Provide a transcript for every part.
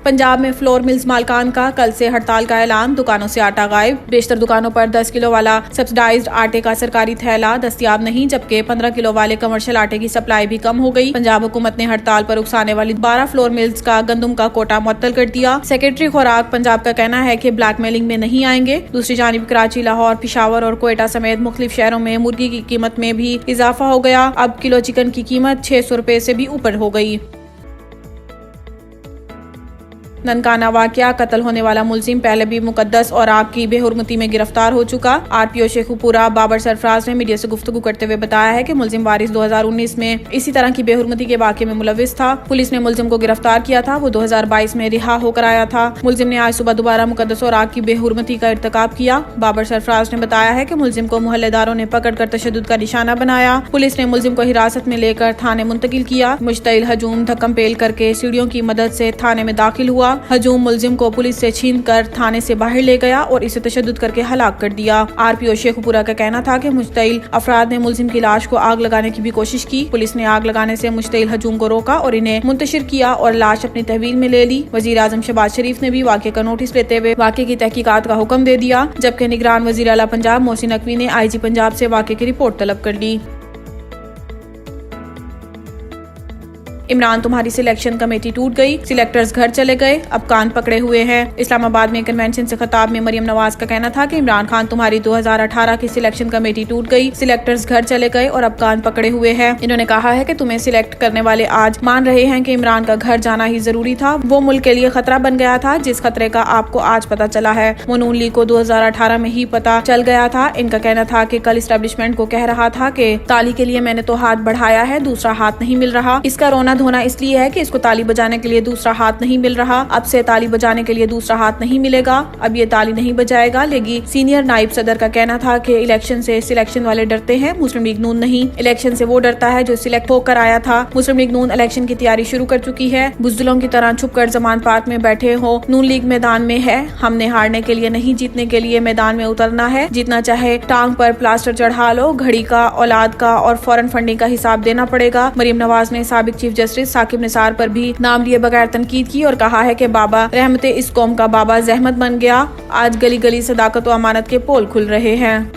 पंजाब में flour mills मालकान का कल से हड़ताल का ऐलान, दुकानों से आटा गायब। बेशतर दुकानों पर 10 किलो वाला सब्सिडाइज्ड आटे का सरकारी थैला दस्तयाब नहीं, जबकि 15 किलो वाले कमर्शियल आटे की सप्लाई भी कम हो गई। पंजाब हुकूमत ने हड़ताल पर उकसाने वाली 12 फ्लोर मिल्स का गंदम का कोटा मुअत्तल कर दिया। सेक्रेटरी खुराक पंजाब का कहना है कि ब्लैकमेलिंग में नहीं आएंगे। दूसरी जानिब कराची, लाहौर, पिशावर और कोयटा समेत मुख्तलिफ शहरों में मुर्गी की कीमत में भी इजाफा हो गया। अब किलो चिकन की कीमत 600 रुपए से भी ऊपर हो गई। ननकाना वाकया, कत्ल होने वाला मुलजिम पहले भी मुकद्दस और आग की बेहुरमती में गिरफ्तार हो चुका। आरपीओ शेखुपुरा बाबर सरफराज ने मीडिया से गुफ्तगू करते हुए बताया है कि मुलजिम वारिस 2019 में इसी तरह की बेहुरमती के वाकये में मुलविस था। पुलिस ने मुलजिम को गिरफ्तार किया था। वो 2022 में रिहा होकर आया था। मुलजिम ने आज सुबह दोबारा मुकद्दस और आग की बेहुरमती का इर्तिकाब किया। बाबर सरफराज ने बताया है कि मुलजिम को मोहल्लेदारों ने पकड़कर तशद्दुद का निशाना बनाया। पुलिस ने मुलजिम को हिरासत में लेकर थाने मुंतकिल किया। मुश्तइल हजूम धक्कम पेल करके सीढ़ियों की मदद से थाने में दाखिल हुआ। हजूम मुलजिम को पुलिस से छीनकर थाने से बाहर ले गया और इसे तशद्दुद करके हलाक कर दिया। आरपीओ शेखुपुरा का कहना था कि मुश्तइल अफराद ने मुलजिम की लाश को आग लगाने की भी कोशिश की। पुलिस ने आग लगाने से मुश्तइल हजूम को रोका और इन्हें मुंतशिर किया और लाश अपनी तहवील में ले ली। वजीर आजम शहबाज शरीफ ने भी वाकये का नोटिस लेते हुए वाकये की तहकीकात का हुक्म दे दिया, जबकि निगरान वजीर आला पंजाब मोहसिन नकवी ने IG पंजाब से वाकये की रिपोर्ट तलब कर ली। इमरान तुम्हारी सिलेक्शन कमेटी टूट गई, सिलेक्टर्स घर चले गए, अब कान पकड़े हुए हैं। इस्लामाबाद में कन्वेंशन से खिताब में मरियम नवाज का कहना था कि इमरान खान तुम्हारी 2018 की सिलेक्शन कमेटी टूट गई, सिलेक्टर्स घर चले गए और अब कान पकड़े हुए हैं। इन्होंने कहा है कि तुम्हें सिलेक्ट करने वाले आज मान रहे हैं कि इमरान का घर जाना ही जरूरी था। वो मुल्क के लिए खतरा बन गया था, जिस खतरे का आपको आज पता चला है। वो नून लीग को 2018 में ही पता चल गया था। इनका कहना था कि कल इस्टेब्लिशमेंट को कह रहा था कि ताली के लिए मैंने तो हाथ बढ़ाया है, दूसरा हाथ नहीं मिल रहा। इसका रोना धोना इसलिए है कि इसको ताली बजाने के लिए दूसरा हाथ नहीं मिल रहा। अब से ताली बजाने के लिए दूसरा हाथ नहीं मिलेगा। अब ये ताली नहीं बजाएगा। लेकिन सीनियर नायब सदर का कहना था कि इलेक्शन से सिलेक्शन वाले डरते हैं, मुस्लिम लीग नून नहीं। इलेक्शन से वो डरता है जो सिलेक्ट होकर आया था। मुस्लिम लीग नून इलेक्शन की तैयारी शुरू कर चुकी है। बुज़दिलों की तरह छुपकर जमान पार्क में बैठे हो। नून लीग मैदान में है। हमने हारने के लिए नहीं, जीतने के लिए मैदान में उतरना है। जितना चाहे टांग पर प्लास्टर चढ़ा लो, घड़ी का, औलाद का और फॉरेन फंडिंग का हिसाब देना पड़ेगा। मरियम नवाज ने साबिक चीफ जस्टिस साकिब निसार पर भी नाम लिए बगैर तनकीद की और कहा है कि बाबा रहमते इस कौम का बाबा जहमत बन गया। आज गली गली सदाकत और अमानत के पोल खुल रहे हैं।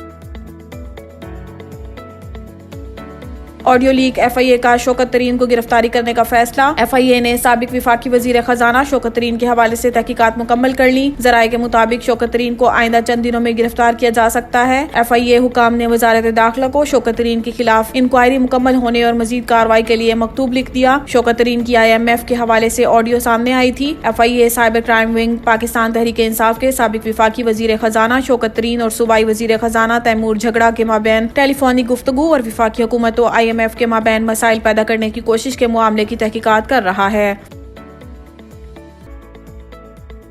ऑडियो लीक, FIA का शौकत तरीन को गिरफ्तारी करने का फैसला। FIA ने साबिक विफाकी वजीर खजाना शौकत तरीन के हवाले से तहकीकात मुकम्मल कर ली। जराये के मुताबिक शौकत तरीन को आइंदा चंद दिनों में गिरफ्तार किया जा सकता है। FIA हुकाम ने वजारत दाखिला को शौकत तरीन के खिलाफ इंक्वायरी मुकम्मल होने और मजीद कार्रवाई के लिए मकतूब लिख दिया। शौकत तरीन की IMF के हवाले से ऑडियो सामने आई थी। FIA cyber crime wing Pakistan Tehreek Insaf के साबिक विफाकी वजीर खजाना शौकत तरीन और सूबाई वजीर खजाना तैमूर झगड़ा के माबैन टेलीफोनिक गुफ्तगू और विफाकी हुकूमत और IMF के माबैन मसाइल पैदा करने की कोशिश के मामले की तहकीकात कर रहा है।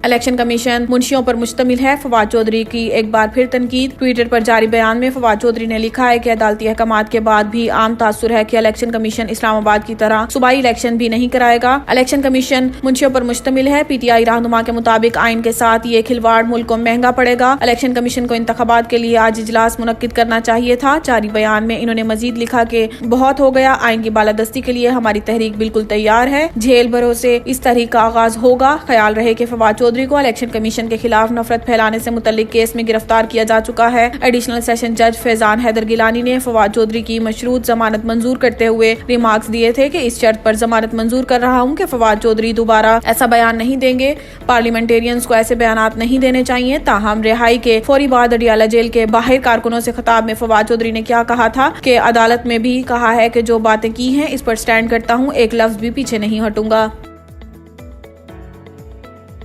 इलेक्शन कमीशन मुंशियों पर मुश्तमिल है, फवाद चौधरी की एक बार फिर तनकीद। ट्विटर पर जारी बयान में फवाद चौधरी ने लिखा है कि अदालती अहकामात के बाद भी आम तासुर है कि इलेक्शन कमीशन इस्लामाबाद की तरह सूबाई इलेक्शन भी नहीं कराएगा। इलेक्शन कमीशन मुंशियों पर मुश्तमिल है। PTI रहनुमा के मुताबिक आइन के साथ ये खिलवाड़ मुल्क को महंगा पड़ेगा। इलेक्शन कमीशन को इंतखाबात के लिए आज इजलास मुनक्किद करना चाहिए था। जारी बयान में इन्होंने मजीद लिखा कि बहुत हो गया, आइन की बालादस्ती के लिए हमारी तहरीक बिल्कुल तैयार है। झेल भरोसे इस तहरीक का आगाज होगा। ख्याल रहे कि फवाद चौधरी को इलेक्शन कमीशन के खिलाफ नफरत फैलाने से मुतल्लिक केस में गिरफ्तार किया जा चुका है। एडिशनल सेशन जज फैजान हैदर गिलानी ने फवाद चौधरी की मशरूत जमानत मंजूर करते हुए रिमार्क्स दिए थे कि इस शर्त पर जमानत मंजूर कर रहा हूं कि फवाद चौधरी दोबारा ऐसा बयान नहीं देंगे। पार्लियामेंटेरियंस को ऐसे बयानात नहीं देने चाहिए। ताहम रिहाई के फौरी बाद अडियाला जेल के बाहर कारकुनों से खिताब में फवाद चौधरी ने क्या कहा था कि अदालत में भी कहा है कि जो बातें की हैं इस पर स्टैंड करता हूँ, एक लफ्ज भी पीछे नहीं हटूंगा।